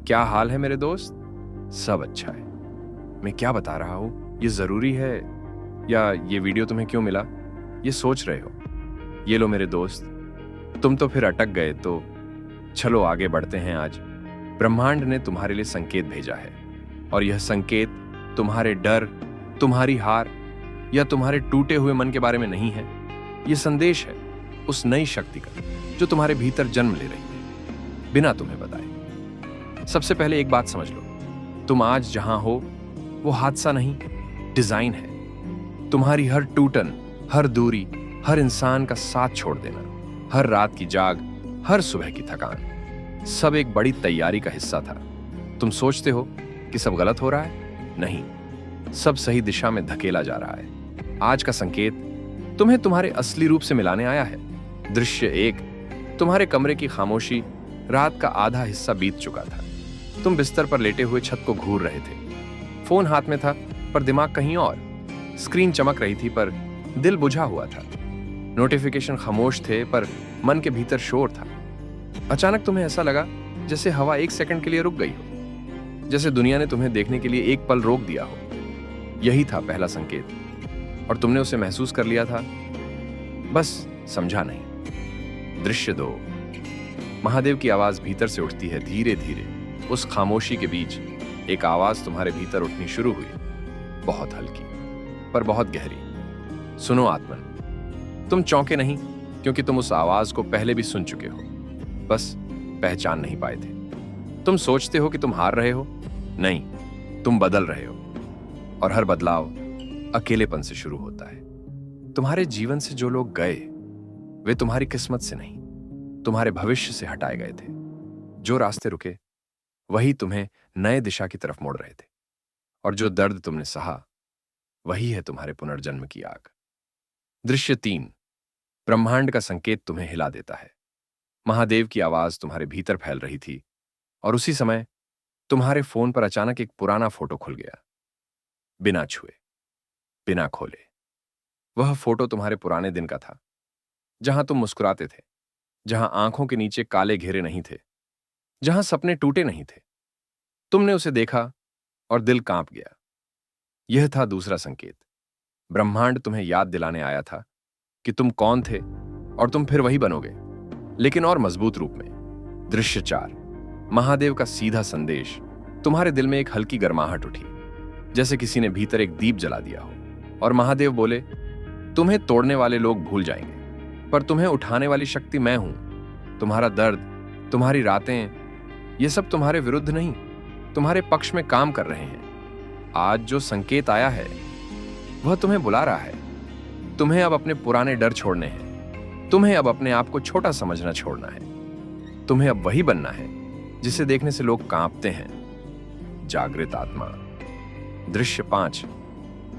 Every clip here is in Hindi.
क्या हाल है मेरे दोस्त? सब अच्छा है। मैं क्या बता रहा हूं, ये जरूरी है या ये वीडियो तुम्हें क्यों मिला, ये सोच रहे हो? ये लो मेरे दोस्त, तुम तो फिर अटक गए, तो चलो आगे बढ़ते हैं। आज ब्रह्मांड ने तुम्हारे लिए संकेत भेजा है, और यह संकेत तुम्हारे डर, तुम्हारी हार या तुम्हारे टूटे हुए मन के बारे में नहीं है। यह संदेश है उस नई शक्ति का जो तुम्हारे भीतर जन्म ले रही है, बिना तुम्हें बताए। सबसे पहले एक बात समझ लो, तुम आज जहां हो वो हादसा नहीं, डिजाइन है। तुम्हारी हर टूटन, हर दूरी, हर इंसान का साथ छोड़ देना, हर रात की जाग, हर सुबह की थकान, सब एक बड़ी तैयारी का हिस्सा था। तुम सोचते हो कि सब गलत हो रहा है? नहीं, सब सही दिशा में धकेला जा रहा है। आज का संकेत तुम्हें तुम्हारे असली रूप से मिलाने आया है। दृश्य एक, तुम्हारे कमरे की खामोशी। रात का आधा हिस्सा बीत चुका था। तुम बिस्तर पर लेटे हुए छत को घूर रहे थे। फोन हाथ में था पर दिमाग कहीं और। स्क्रीन चमक रही थी पर दिल बुझा हुआ था। नोटिफिकेशन खामोश थे पर मन के भीतर शोर था। अचानक तुम्हें ऐसा लगा जैसे हवा एक सेकंड के लिए रुक गई हो, जैसे दुनिया ने तुम्हें देखने के लिए एक पल रोक दिया हो। यही था पहला संकेत, और तुमने उसे महसूस कर लिया था, बस समझा नहीं। दृश्य दो, महादेव की आवाज भीतर से उठती है धीरे धीरे। उस खामोशी के बीच एक आवाज तुम्हारे भीतर उठनी शुरू हुई, बहुत हल्की पर बहुत गहरी। सुनो आत्मन, तुम चौंके नहीं क्योंकि तुम उस आवाज को पहले भी सुन चुके हो, बस पहचान नहीं पाए थे। तुम सोचते हो कि तुम हार रहे हो, नहीं, तुम बदल रहे हो, और हर बदलाव अकेलेपन से शुरू होता है। तुम्हारे जीवन से जो लोग गए वे तुम्हारी किस्मत से नहीं, तुम्हारे भविष्य से हटाए गए थे। जो रास्ते रुके वही तुम्हें नए दिशा की तरफ मोड़ रहे थे, और जो दर्द तुमने सहा वही है तुम्हारे पुनर्जन्म की आग। दृश्य तीन, ब्रह्मांड का संकेत तुम्हें हिला देता है। महादेव की आवाज तुम्हारे भीतर फैल रही थी, और उसी समय तुम्हारे फोन पर अचानक एक पुराना फोटो खुल गया, बिना छुए, बिना खोले। वह फोटो तुम्हारे पुराने दिन का था, जहां तुम मुस्कुराते थे, जहां आंखों के नीचे काले घेरे नहीं थे, जहां सपने टूटे नहीं थे। तुमने उसे देखा और दिल कांप गया। यह था दूसरा संकेत। ब्रह्मांड तुम्हें याद दिलाने आया था कि तुम कौन थे, और तुम फिर वही बनोगे, लेकिन और मजबूत रूप में। दृश्य चार, महादेव का सीधा संदेश। तुम्हारे दिल में एक हल्की गर्माहट उठी, जैसे किसी ने भीतर एक दीप जला दिया हो, और महादेव बोले, तुम्हें तोड़ने वाले लोग भूल जाएंगे, पर तुम्हें उठाने वाली शक्ति मैं हूं। तुम्हारा दर्द, तुम्हारी रातें, ये सब तुम्हारे विरुद्ध नहीं, तुम्हारे पक्ष में काम कर रहे हैं। आज जो संकेत आया है वह तुम्हें बुला रहा है। तुम्हें अब अपने पुराने डर छोड़ने हैं। तुम्हें अब अपने आप को छोटा समझना छोड़ना है। तुम्हें अब वही बनना है जिसे देखने से लोग कांपते हैं, जागृत आत्मा। दृश्य पांच,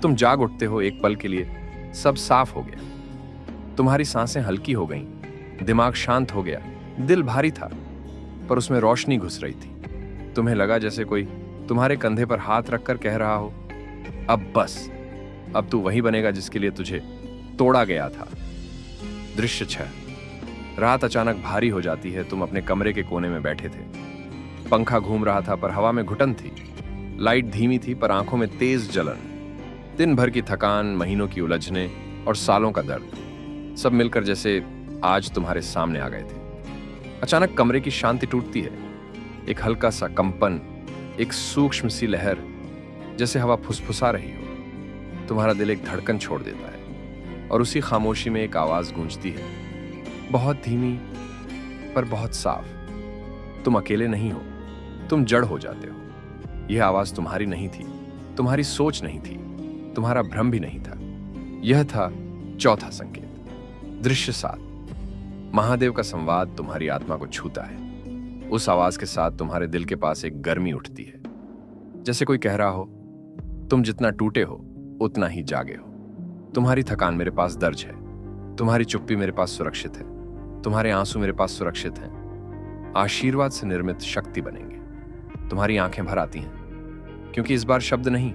तुम जाग उठते हो एक पल के लिए। सब साफ हो गया। तुम्हारी सांसें हल्की हो गईं, दिमाग शांत हो गया। दिल भारी था पर उसमें रोशनी घुस रही थी। तुम्हें लगा जैसे कोई तुम्हारे कंधे पर हाथ रखकर कह रहा हो, अब बस, अब तू वही बनेगा जिसके लिए तुझे तोड़ा गया था। दृश्य छह, रात अचानक भारी हो जाती है। तुम अपने कमरे के कोने में बैठे थे। पंखा घूम रहा था पर हवा में घुटन थी। लाइट धीमी थी पर आंखों में तेज जलन। दिन भर की थकान, महीनों की उलझने और सालों का दर्द, सब मिलकर जैसे आज तुम्हारे सामने आ गए थे। अचानक कमरे की शांति टूटती है। एक हल्का सा कंपन, एक सूक्ष्म सी लहर, जैसे हवा फुसफुसा रही हो। तुम्हारा दिल एक धड़कन छोड़ देता है, और उसी खामोशी में एक आवाज गूंजती है, बहुत धीमी पर बहुत साफ। तुम अकेले नहीं हो, तुम जड़ हो जाते हो। यह आवाज तुम्हारी नहीं थी, तुम्हारी सोच नहीं थी, तुम्हारा भ्रम भी नहीं था। यह था चौथा संकेत। दृश्य सात, महादेव का संवाद तुम्हारी आत्मा को छूता है। उस आवाज के साथ तुम्हारे दिल के पास एक गर्मी उठती है, जैसे कोई कह रहा हो, तुम जितना टूटे हो उतना ही जागे हो। तुम्हारी थकान मेरे पास दर्ज है, तुम्हारी चुप्पी मेरे पास सुरक्षित है, तुम्हारे आंसू मेरे पास सुरक्षित हैं। आशीर्वाद से निर्मित शक्ति बनेंगे। तुम्हारी आंखें भर आती हैं, क्योंकि इस बार शब्द नहीं,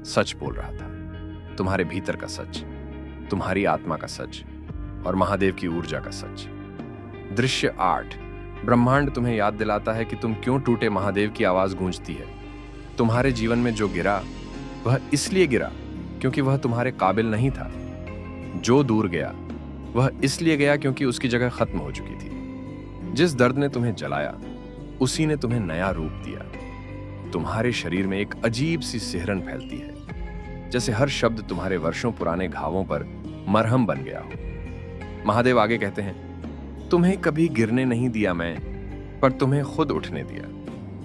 सच बोल रहा था। तुम्हारे भीतर का सच, तुम्हारी आत्मा का सच, और महादेव की ऊर्जा का सच। दृश्य आठ, ब्रह्मांड तुम्हें याद दिलाता है कि तुम क्यों टूटे महादेव की आवाज गूंजती है। तुम्हारे जीवन में जो गिरा वह इसलिए गिरा क्योंकि वह तुम्हारे काबिल नहीं था। जो दूर गया वह इसलिए गया क्योंकि उसकी जगह खत्म हो चुकी थी। जिस दर्द ने तुम्हें जलाया उसी ने तुम्हें नया रूप दिया। तुम्हारे शरीर में एक अजीब सी सिहरन फैलती है, जैसे हर शब्द तुम्हारे वर्षों पुराने घावों पर मरहम बन गया हो। महादेव आगे कहते हैं, तुम्हें कभी गिरने नहीं दिया मैं, पर तुम्हें खुद उठने दिया,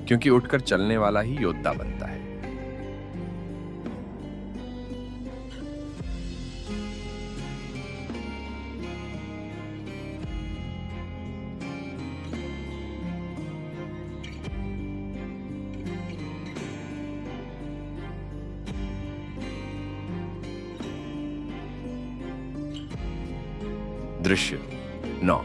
क्योंकि उठकर चलने वाला ही योद्धा बनता है। दृश्य 9।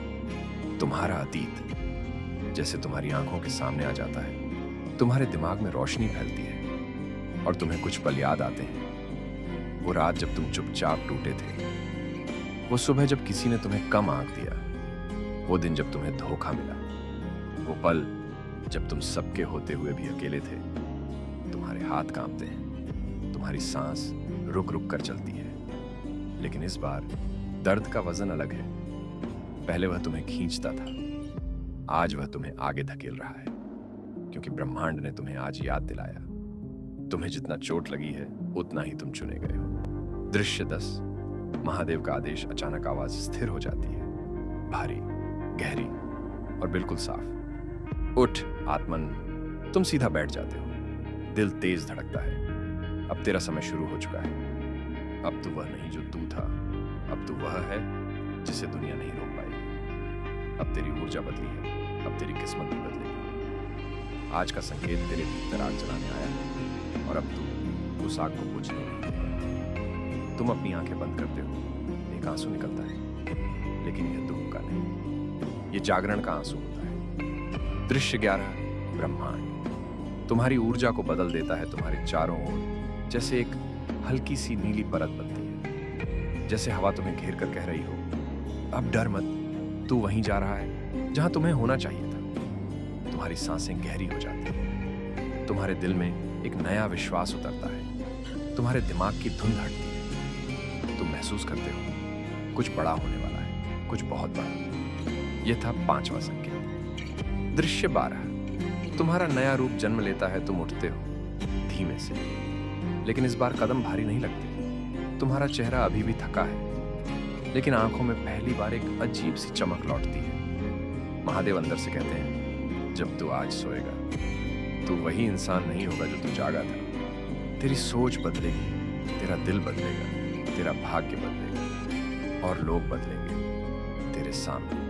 तुम्हारा अतीत जैसे तुम्हारी आंखों के सामने आ जाता है। तुम्हारे दिमाग में रोशनी फैलती है और तुम्हें कुछ पल याद आते हैं। वो रात जब तुम चुपचाप टूटे थे, वो सुबह जब किसी ने तुम्हें कम आंक दिया, वो दिन जब तुम्हें धोखा मिला, वो पल जब तुम सबके होते हुए भी अकेले थे। तुम्हारे हाथ कांपते हैं, तुम्हारी सांस रुक रुक कर चलती है। लेकिन इस बार दर्द का वजन अलग है। पहले वह तुम्हें खींचता था, आज वह तुम्हें आगे धकेल रहा है, क्योंकि ब्रह्मांड ने तुम्हें आज याद दिलाया, तुम्हें जितना चोट लगी है उतना ही तुम चुने गए हो। दृश्य 10। महादेव का आदेश अचानक आवाज स्थिर हो जाती है, भारी, गहरी और बिल्कुल साफ। उठ आत्मन। तुम सीधा बैठ जाते हो। दिल तेज धड़कता है। अब तेरा समय शुरू हो चुका है। अब तू वह नहीं जो तू था, अब तू वह है जिसे दुनिया नहीं रोक पाएगी। अब तेरी ऊर्जा बदली है, अब तेरी किस्मत भी बदलेगी। आज का संकेत तेरे भीतर आग जलाने आया है और अब तू उस आग को बुझने नहीं देगा। तुम अपनी आंखें बंद करते हो, एक आंसू निकलता है, लेकिन यह दुख का नहीं, यह जागरण का आंसू होता है। दृश्य 11। ब्रह्मांड तुम्हारी ऊर्जा को बदल देता है। तुम्हारे चारों ओर जैसे एक हल्की सी नीली परत बनती है, जैसे हवा तुम्हें घेर कर कह रही हो, अब डर मत, तू वहीं जा रहा है जहां तुम्हें होना चाहिए था। तुम्हारी सांसें गहरी हो जाती हैं। तुम्हारे दिल में एक नया विश्वास उतरता है। तुम्हारे दिमाग की धुंध हटती है। तुम महसूस करते हो कुछ बड़ा होने वाला है, कुछ बहुत बड़ा। यह था 5वां संकेत। दृश्य 12। तुम्हारा नया रूप जन्म लेता है। तुम उठते हो धीमे से, लेकिन इस बार कदम भारी नहीं लगते। तुम्हारा चेहरा अभी भी थका है, लेकिन आंखों में पहली बार एक अजीब सी चमक लौटती है। महादेव अंदर से कहते हैं, जब तू आज सोएगा, तू वही इंसान नहीं होगा जो तू जागा था। तेरी सोच बदलेगी, तेरा दिल बदलेगा, तेरा भाग्य बदलेगा और लोग बदलेंगे तेरे सामने।